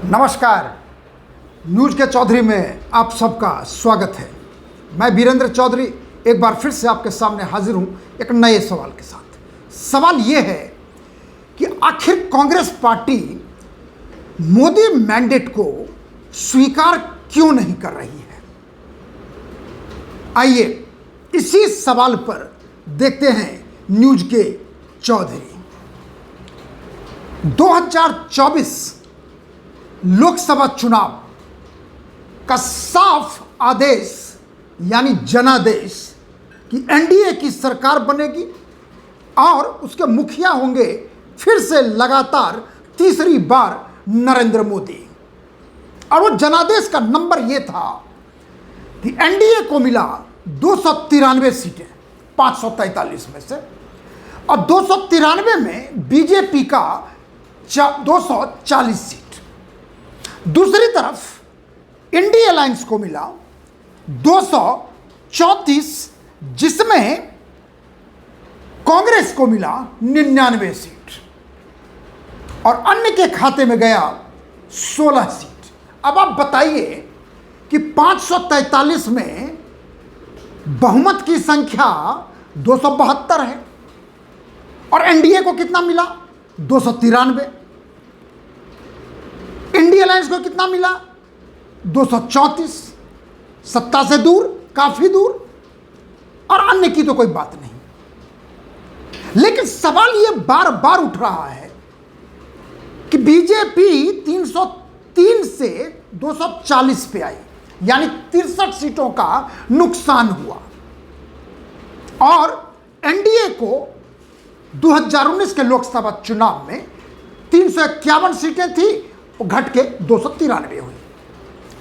नमस्कार। न्यूज़ के चौधरी में आप सबका स्वागत है। मैं वीरेंद्र चौधरी एक बार फिर से आपके सामने हाजिर हूं एक नए सवाल के साथ। सवाल यह है कि आखिर कांग्रेस पार्टी मोदी मैंडेट को स्वीकार क्यों नहीं कर रही है। आइए इसी सवाल पर देखते हैं न्यूज़ के चौधरी। 2024 लोकसभा चुनाव का साफ आदेश यानी जनादेश कि एनडीए की सरकार बनेगी और उसके मुखिया होंगे फिर से लगातार तीसरी बार नरेंद्र मोदी। और वो जनादेश का नंबर ये था कि एनडीए को मिला 293 सीटें 543 में से, और 293 में बीजेपी का 240 सीट। दूसरी तरफ इंडिया अलायंस को मिला 234, जिसमें कांग्रेस को मिला 99 सीट और अन्य के खाते में गया 16 सीट। अब आप बताइए कि 543 में बहुमत की संख्या 272 है और एनडीए को कितना मिला 293। इंडिया अलायंस को कितना मिला 234, सत्ता से दूर, काफी दूर, और अन्य की तो कोई बात नहीं। लेकिन सवाल यह बार बार उठ रहा है कि बीजेपी 303 से 240 पे आई, यानी 63 सीटों का नुकसान हुआ, और एनडीए को 2019 के लोकसभा चुनाव में 351 सीटें थी, वो घट के 293 हुई।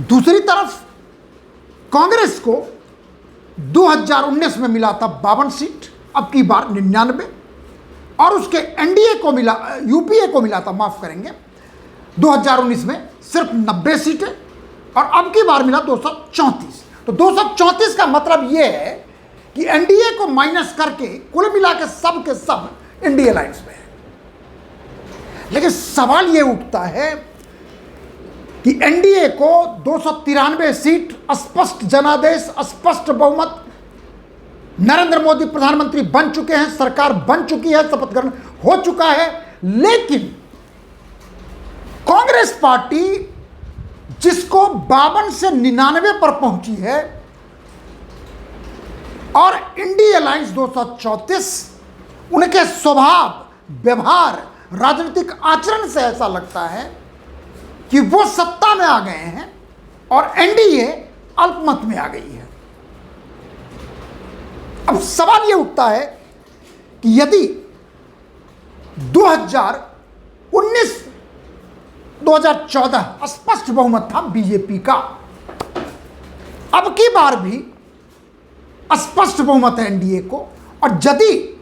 दूसरी तरफ कांग्रेस को 2019 में मिला था 52 सीट, अब की बार 99, और उसके एनडीए को मिला, यूपीए को मिला था, माफ करेंगे, 2019 में सिर्फ 90 सीटें, और अब की बार मिला 234। तो 234 का मतलब यह है कि एनडीए को माइनस करके कुल मिला के सब इंडिया अलायंस में है। लेकिन सवाल यह उठता है कि एनडीए को 293 सीट, स्पष्ट जनादेश, स्पष्ट बहुमत, नरेंद्र मोदी प्रधानमंत्री बन चुके हैं, सरकार बन चुकी है, शपथ ग्रहण हो चुका है, लेकिन कांग्रेस पार्टी जिसको 52 से 99 पर पहुंची है, और इंडिया अलायंस 234, उनके स्वभाव, व्यवहार, राजनीतिक आचरण से ऐसा लगता है कि वो सत्ता में आ गए हैं और एनडीए अल्पमत में आ गई है। अब सवाल ये उठता है कि यदि 2019 2014 स्पष्ट बहुमत था बीजेपी का, अब की बार भी स्पष्ट बहुमत है एनडीए को, और यदि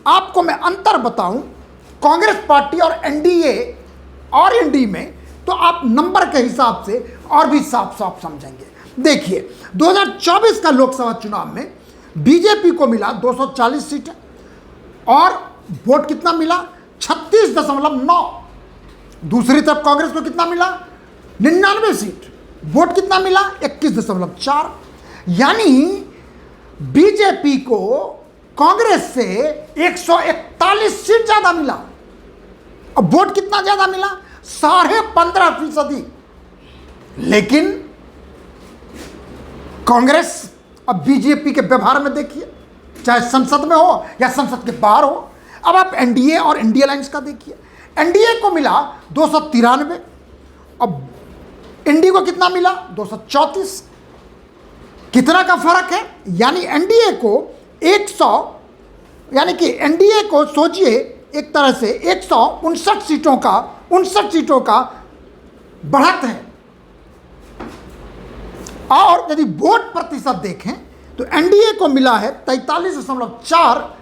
आपको मैं अंतर बताऊं कांग्रेस पार्टी और एनडीए और एनडीए में, तो आप नंबर के हिसाब से और भी साफ साफ समझेंगे। देखिए 2024 का लोकसभा चुनाव में बीजेपी को मिला 240 सीटें, और वोट कितना मिला 36.9। दूसरी तरफ कांग्रेस को कितना मिला 99 सीट, वोट कितना मिला 21.4। यानी बीजेपी को कांग्रेस से 141 सीट ज्यादा मिला, और वोट कितना ज्यादा मिला 15.5%। लेकिन कांग्रेस, अब बीजेपी के व्यवहार में देखिए, चाहे संसद में हो या संसद के बाहर हो। अब आप एनडीए और इंडिया अलायंस का देखिए, एनडीए को मिला 293, अब एनडीए को कितना मिला 234। कितना का फर्क है, यानी एनडीए को 100, यानी कि एनडीए को सोचिए एक तरह से 159 सीटों का 59 सीटों का बढ़त है। और यदि वोट प्रतिशत देखें तो एनडीए को मिला है 43.4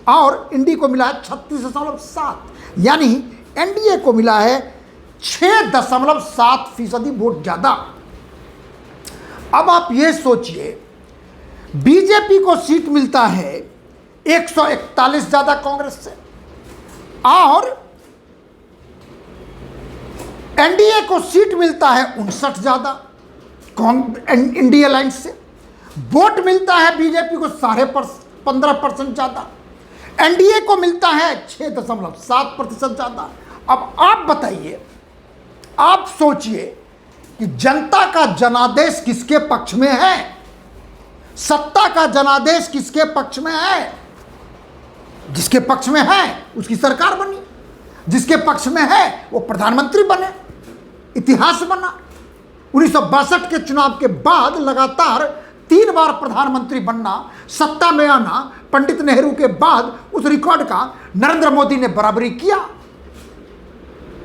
और इंडी को मिला है 36.7, यानी एनडीए को मिला है 6.7% वोट ज़्यादा। अब आप ये सोचिए, बीजेपी को सीट मिलता है 141 ज़्यादा कांग्रेस से, और एनडीए को सीट मिलता है 59 ज्यादा इंडिया अलायंस से, वोट मिलता है बीजेपी को 15.5% ज्यादा, एनडीए को मिलता है 6.7% ज्यादा। अब आप बताइए, आप सोचिए कि जनता का जनादेश किसके पक्ष में है, सत्ता का जनादेश किसके पक्ष में है? जिसके पक्ष में है उसकी सरकार बनी, जिसके पक्ष में है वो प्रधानमंत्री बने। इतिहास बना 1962 के चुनाव के बाद लगातार 3 बार प्रधानमंत्री बनना, सत्ता में आना, पंडित नेहरू के बाद उस रिकॉर्ड का नरेंद्र मोदी ने बराबरी किया।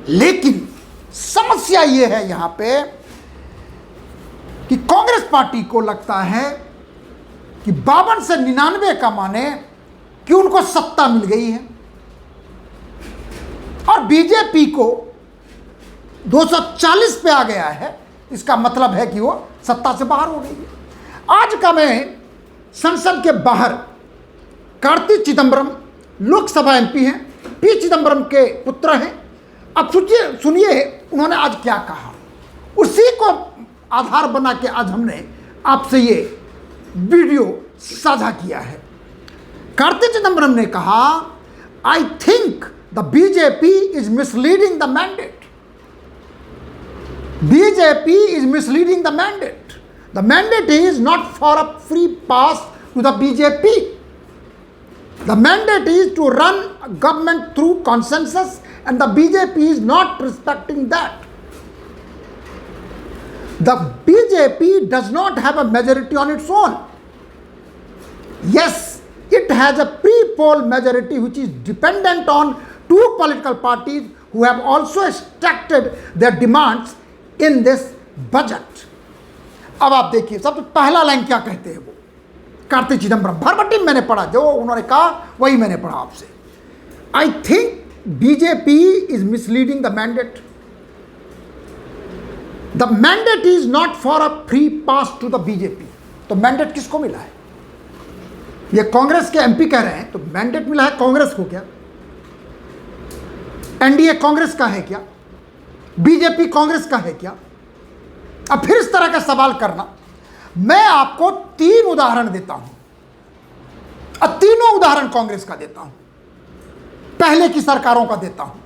लेकिन समस्या यह है यहां पे कि कांग्रेस पार्टी को लगता है कि 52 से 99 का माने कि उनको सत्ता मिल गई है, और बीजेपी को 240 पे आ गया है, इसका मतलब है कि वो सत्ता से बाहर हो गई है। आज का मैं संसद के बाहर कार्ति चिदंबरम लोकसभा एमपी हैं, पी चिदंबरम के पुत्र हैं। अब सुनिए उन्होंने आज क्या कहा, उसी को आधार बना के आज हमने आपसे ये वीडियो साझा किया है। कार्ति चिदंबरम ने कहा, I think the BJP is misleading the mandate. BJP is misleading the mandate. The mandate is not for a free pass to the BJP. The mandate is to run government through consensus and the BJP is not respecting that. The BJP does not have a majority on its own. Yes, it has a pre-poll majority which is dependent on 2 political parties who have also extracted their demands in this budget. अब आप देखिए सबसे पहला line क्या कहते हैं वो कार्ति चिदंबरम, भरभट्टी मैंने पढ़ा, जो उन्होंने कहा वही मैंने पढ़ा आपसे। I think BJP is misleading the mandate. The mandate is not for a free pass to the BJP. तो मैंडेट किसको मिला है? ये कांग्रेस के एमपी कह रहे हैं, तो मैंडेट मिला है कांग्रेस को क्या? एनडीए कांग्रेस का है क्या? बीजेपी कांग्रेस का है क्या? अब फिर इस तरह का सवाल करना, मैं आपको 3 उदाहरण देता हूं, और तीनों उदाहरण कांग्रेस का देता हूं, पहले की सरकारों का देता हूं,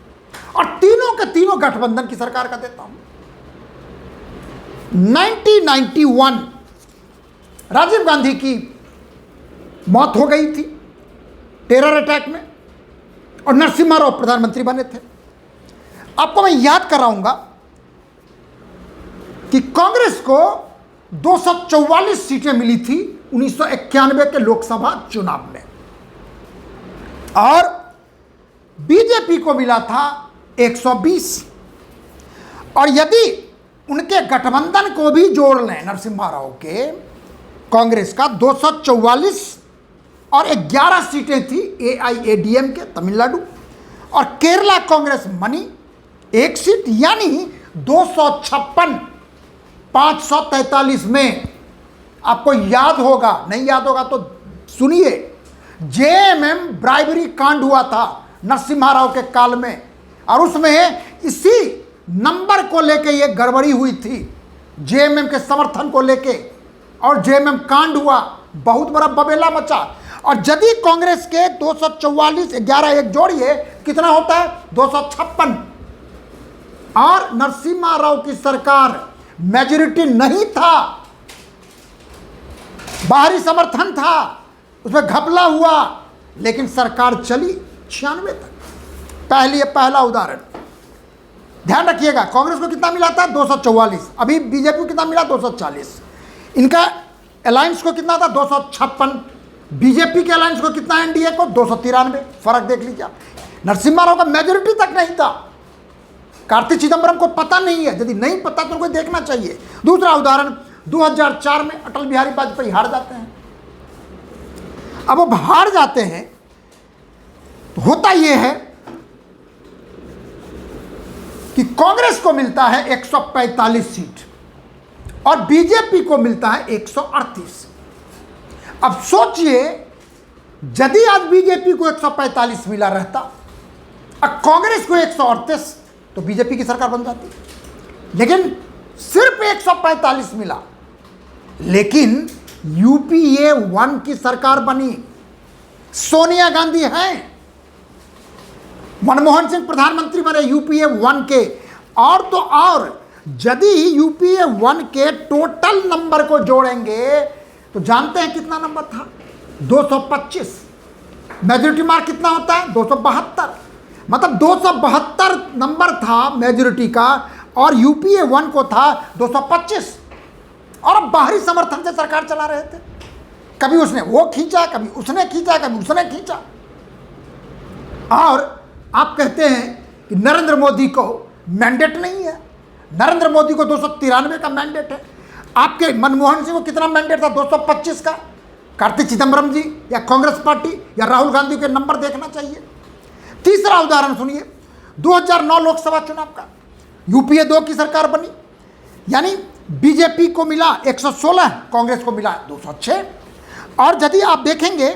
और तीनों के तीनों गठबंधन की सरकार का देता हूं। 1991 राजीव गांधी की मौत हो गई थी टेरर अटैक में, और नरसिम्हा राव प्रधानमंत्री बने थे। आपको मैं याद कराऊंगा कि कांग्रेस को 244 सीटें मिली थी 1991 के लोकसभा चुनाव में, और बीजेपी को मिला था 120। और यदि उनके गठबंधन को भी जोड़ लें, नरसिम्हा राव के कांग्रेस का 244 और 11 सीटें थी AIADM के तमिलनाडु, और केरला कांग्रेस मनी 1 सीट, यानी 256 543 में। आपको याद होगा, नहीं याद होगा तो सुनिए, JMM ब्राइबरी कांड हुआ था नरसिम्हा राव के काल में, और उसमें इसी नंबर को लेके ये गड़बड़ी हुई थी, JMM के समर्थन को लेके, और JMM कांड हुआ, बहुत बड़ा बबेला मचा। और यदि कांग्रेस के 244 11 एक जोड़िए कितना होता है? 256। और नरसिम्हा राव की सरकार मेजॉरिटी नहीं था, बाहरी समर्थन था, उसमें घपला हुआ, लेकिन सरकार चली 96 तक। पहला उदाहरण ध्यान रखिएगा, कांग्रेस को कितना मिला था? 244। अभी बीजेपी को कितना मिला? 240। इनका अलायंस को कितना था? 256। बीजेपी के अलायंस को कितना? एनडीए को 293। फर्क देख लीजिए। नरसिम्हा राव का मेजॉरिटी तक नहीं था, कार्ति चिदंबरम को पता नहीं है, यदि नहीं पता तो उनको देखना चाहिए। दूसरा उदाहरण, 2004 में अटल बिहारी वाजपेयी हार जाते हैं। अब वो हार जाते हैं तो होता यह है कि कांग्रेस को मिलता है 145 सीट और बीजेपी को मिलता है 138। अब सोचिए, यदि आज बीजेपी को 145 मिला रहता और कांग्रेस को 138, तो बीजेपी की सरकार बन जाती। लेकिन सिर्फ 145 मिला। लेकिन यूपीए 1 की सरकार बनी, सोनिया गांधी हैं, मनमोहन सिंह प्रधानमंत्री बने यूपीए 1 के। और तो और यदि यूपीए 1 के टोटल नंबर को जोड़ेंगे तो जानते हैं कितना नंबर था? 225। मेजोरिटी मार्क कितना होता है? 272। मतलब 272 नंबर था मेजोरिटी का और यूपीए 1 को था 225। और अब बाहरी समर्थन से सरकार चला रहे थे। कभी उसने वो खींचा, कभी उसने खींचा, कभी उसने खींचा। और आप कहते हैं कि नरेंद्र मोदी को मैंडेट नहीं है। नरेंद्र मोदी को 293 का मैंडेट है। आपके मनमोहन सिंह को कितना मैंडेट था? 225 का। कार्ति चिदम्बरम जी या कांग्रेस पार्टी या राहुल गांधी के नंबर देखना चाहिए। तीसरा उदाहरण सुनिए, 2009 लोकसभा चुनाव का यूपीए 2 की सरकार बनी, यानी बीजेपी को मिला 116, कांग्रेस को मिला 206। और यदि आप देखेंगे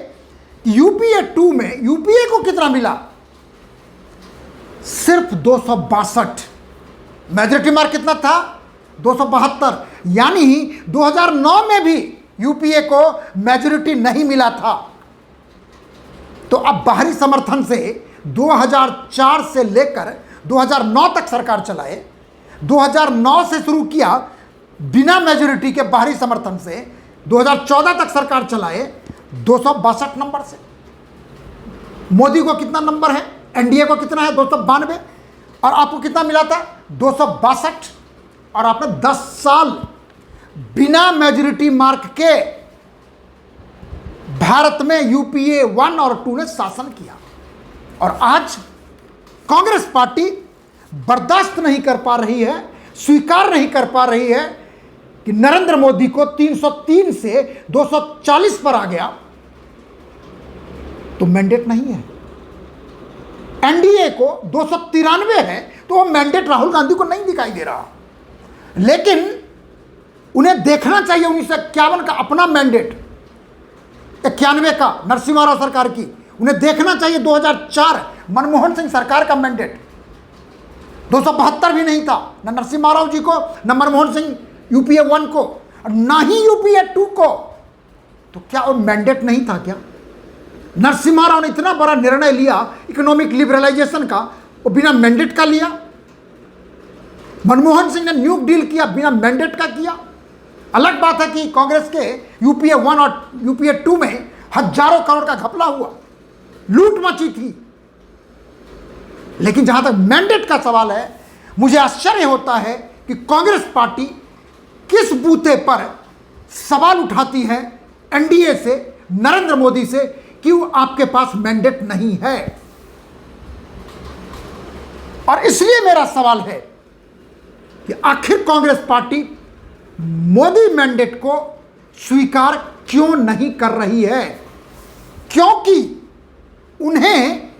यूपीए 2 में यूपीए को कितना मिला? सिर्फ 262। मेजोरिटी मार्क कितना था? 272। यानी 2009 में भी यूपीए को मेजोरिटी नहीं मिला था। तो अब बाहरी समर्थन से 2004 से लेकर 2009 तक सरकार चलाए। 2009 से शुरू किया बिना मेजोरिटी के बाहरी समर्थन से, 2014 तक सरकार चलाए 262 नंबर से। मोदी को कितना नंबर है? एनडीए को कितना है? 292। और आपको कितना मिला था? 262। और आपने 10 साल बिना मेजोरिटी मार्क के भारत में यूपीए 1 और 2 ने शासन किया। और आज कांग्रेस पार्टी बर्दाश्त नहीं कर पा रही है, स्वीकार नहीं कर पा रही है कि नरेंद्र मोदी को 303 से 240 पर आ गया तो मैंडेट नहीं है। एनडीए को 293 है तो वो मैंडेट राहुल गांधी को नहीं दिखाई दे रहा। लेकिन उन्हें देखना चाहिए 1951 का अपना मैंडेट, 91 का नरसिम्हा राव सरकार की। उन्हें देखना चाहिए 2004 मनमोहन सिंह सरकार का मैंडेट। 272 भी नहीं था, न नरसिम्हा राव जी को, न मनमोहन सिंह यूपीए 1 को, ना ही यूपीए 2 को। तो क्या वो मैंडेट नहीं था क्या? नरसिम्हा राव ने इतना बड़ा निर्णय लिया इकोनॉमिक लिबरलाइजेशन का, वो बिना मैंडेट का लिया। मनमोहन सिंह ने न्यू डील किया, बिना मैंडेट का किया। अलग बात है कि कांग्रेस के यूपीए 1 और यूपीए 2 में हजारों करोड़ का घपला हुआ, लूट मची थी। लेकिन जहां तक मैंडेट का सवाल है, मुझे आश्चर्य होता है कि कांग्रेस पार्टी किस बूते पर सवाल उठाती है एनडीए से, नरेंद्र मोदी से, क्यों आपके पास मैंडेट नहीं है। और इसलिए मेरा सवाल है कि आखिर कांग्रेस पार्टी मोदी मैंडेट को स्वीकार क्यों नहीं कर रही है? क्योंकि उन्हें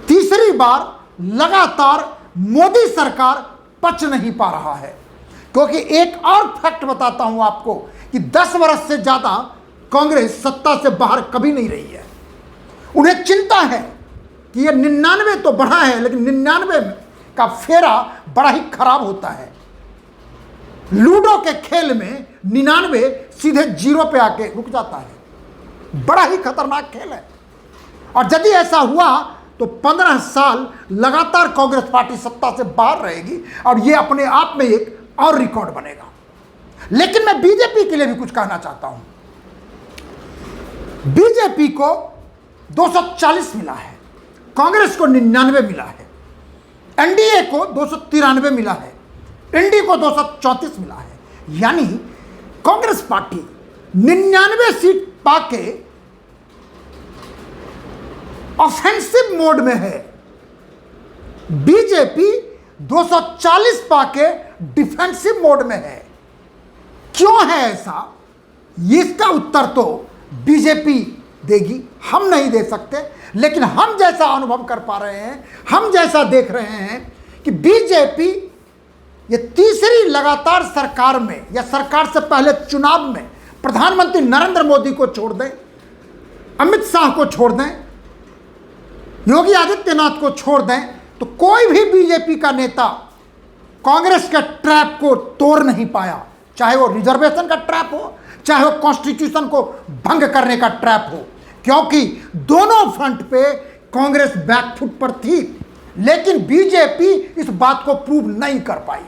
तीसरी बार लगातार मोदी सरकार पच नहीं पा रहा है। क्योंकि एक और फैक्ट बताता हूं आपको कि 10 वर्ष से ज्यादा कांग्रेस सत्ता से बाहर कभी नहीं रही है। उन्हें चिंता है कि ये 99 तो बढ़ा है, लेकिन 99 का फेरा बड़ा ही खराब होता है। लूडो के खेल में 99 सीधे 0 पे आके रुक जाता है। बड़ा ही खतरनाक खेल है। और यदि ऐसा हुआ तो 15 साल लगातार कांग्रेस पार्टी सत्ता से बाहर रहेगी और यह अपने आप में एक और रिकॉर्ड बनेगा। लेकिन मैं बीजेपी के लिए भी कुछ कहना चाहता हूं। बीजेपी को 240 मिला है, कांग्रेस को 99 मिला है, एनडीए को 293 मिला है, एनडीए को 234 मिला है। यानी कांग्रेस पार्टी 99 सीट पाके ऑफेंसिव मोड में है, बीजेपी 240 पाके डिफेंसिव मोड में है। क्यों है ऐसा? इसका उत्तर तो बीजेपी देगी, हम नहीं दे सकते। लेकिन हम जैसा अनुभव कर पा रहे हैं, हम जैसा देख रहे हैं कि बीजेपी ये तीसरी लगातार सरकार में या सरकार से पहले चुनाव में प्रधानमंत्री नरेंद्र मोदी को छोड़ दें, अमित शाह को छोड़ दें, योगी आदित्यनाथ को छोड़ दें, तो कोई भी बीजेपी का नेता कांग्रेस के ट्रैप को तोड़ नहीं पाया, चाहे वो रिजर्वेशन का ट्रैप हो, चाहे वो कॉन्स्टिट्यूशन को भंग करने का ट्रैप हो, क्योंकि दोनों फ्रंट पे कांग्रेस बैकफुट पर थी। लेकिन बीजेपी इस बात को प्रूव नहीं कर पाई।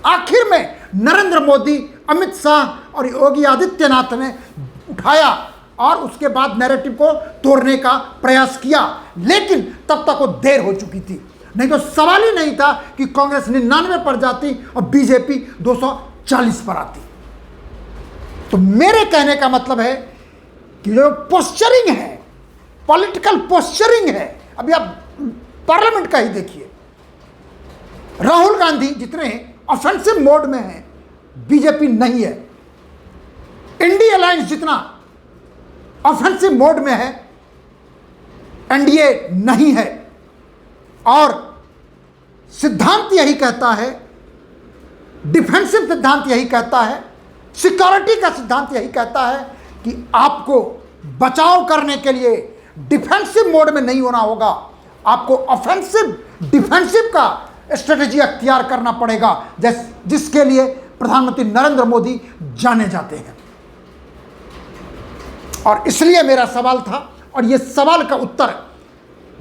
आखिर में नरेंद्र मोदी, अमित शाह और योगी आदित्यनाथ ने उठाया और उसके बाद नैरेटिव को तोड़ने का प्रयास किया, लेकिन तब तक वो देर हो चुकी थी। नहीं तो सवाल ही नहीं था कि कांग्रेस 99 पर जाती और बीजेपी 240 पर आती। तो मेरे कहने का मतलब है कि जो पोस्चरिंग है, पॉलिटिकल पोस्चरिंग है, अभी आप पार्लियामेंट का ही देखिए, राहुल गांधी जितने ऑफेंसिव मोड में है, बीजेपी नहीं है। इंडिया अलायंस जितना ऑफेंसिव मोड में है, एनडीए नहीं है। और सिद्धांत यही कहता है, डिफेंसिव सिद्धांत यही कहता है, सिक्योरिटी का सिद्धांत यही कहता है कि आपको बचाव करने के लिए डिफेंसिव मोड में नहीं होना होगा, आपको ऑफेंसिव डिफेंसिव का स्ट्रेटेजी अख्तियार करना पड़ेगा, जिसके लिए प्रधानमंत्री नरेंद्र मोदी जाने जाते हैं। और इसलिए मेरा सवाल था, और यह सवाल का उत्तर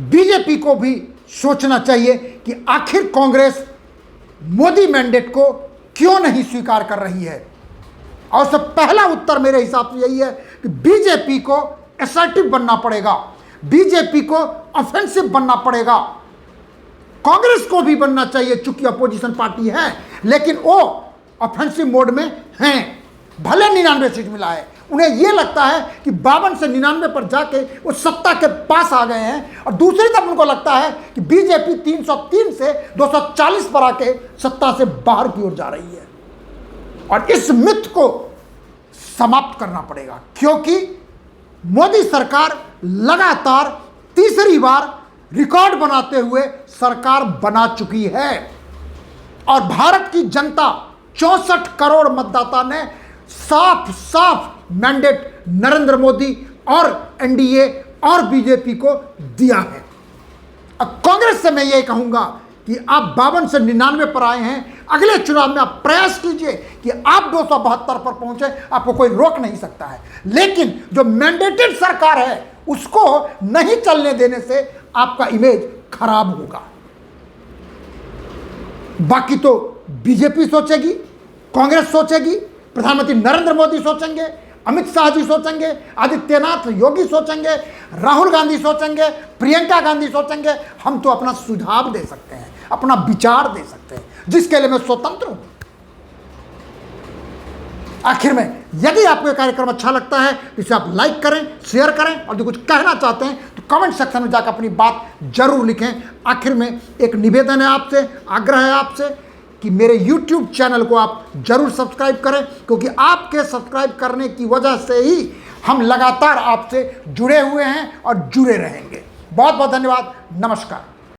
बीजेपी को भी सोचना चाहिए कि आखिर कांग्रेस मोदी मैंडेट को क्यों नहीं स्वीकार कर रही है। और उसका पहला उत्तर मेरे हिसाब से यही है कि बीजेपी को असर्टिव बनना पड़ेगा, बीजेपी को ऑफेंसिव बनना पड़ेगा। कांग्रेस को भी बनना चाहिए, चूंकि अपोजिशन पार्टी है, लेकिन वो ऑफेंसिव मोड में हैं। भले 99 सीट मिला है, उन्हें यह लगता है कि 52 से 99 पर जाके वो सत्ता के पास आ गए हैं, और दूसरी तरफ उनको लगता है कि बीजेपी 303 से 240 पर आके सत्ता से बाहर की ओर जा रही है। और इस मिथ को समाप्त करना पड़ेगा, क्योंकि मोदी सरकार लगातार तीसरी बार रिकॉर्ड बनाते हुए सरकार बना चुकी है। और भारत की जनता 64 करोड़ मतदाता ने साफ साफ मैंडेट नरेंद्र मोदी और एनडीए और बीजेपी को दिया है। अब कांग्रेस से मैं ये कहूंगा कि आप 52 से 99 पर आए हैं, अगले चुनाव में आप प्रयास कीजिए कि आप 272 पर पहुंचे, आपको कोई रोक नहीं सकता है। लेकिन जो मैंडेटेड सरकार है उसको नहीं चलने देने से आपका इमेज खराब होगा। बाकी तो बीजेपी सोचेगी, कांग्रेस सोचेगी, प्रधानमंत्री नरेंद्र मोदी सोचेंगे, अमित शाह जी सोचेंगे, आदित्यनाथ योगी सोचेंगे, राहुल गांधी सोचेंगे, प्रियंका गांधी सोचेंगे। हम तो अपना सुझाव दे सकते हैं, अपना विचार दे सकते हैं, जिसके लिए मैं स्वतंत्र हूं। आखिर में यदि आपको यह कार्यक्रम अच्छा लगता है तो इसे आप लाइक करें, शेयर करें, और जो कुछ कहना चाहते हैं तो कमेंट सेक्शन में जाकर अपनी बात जरूर लिखें। आखिर में एक निवेदन है आपसे, आग्रह है आपसे कि मेरे YouTube चैनल को आप जरूर सब्सक्राइब करें, क्योंकि आपके सब्सक्राइब करने की वजह से ही हम लगातार आपसे जुड़े हुए हैं और जुड़े रहेंगे। बहुत बहुत धन्यवाद। नमस्कार।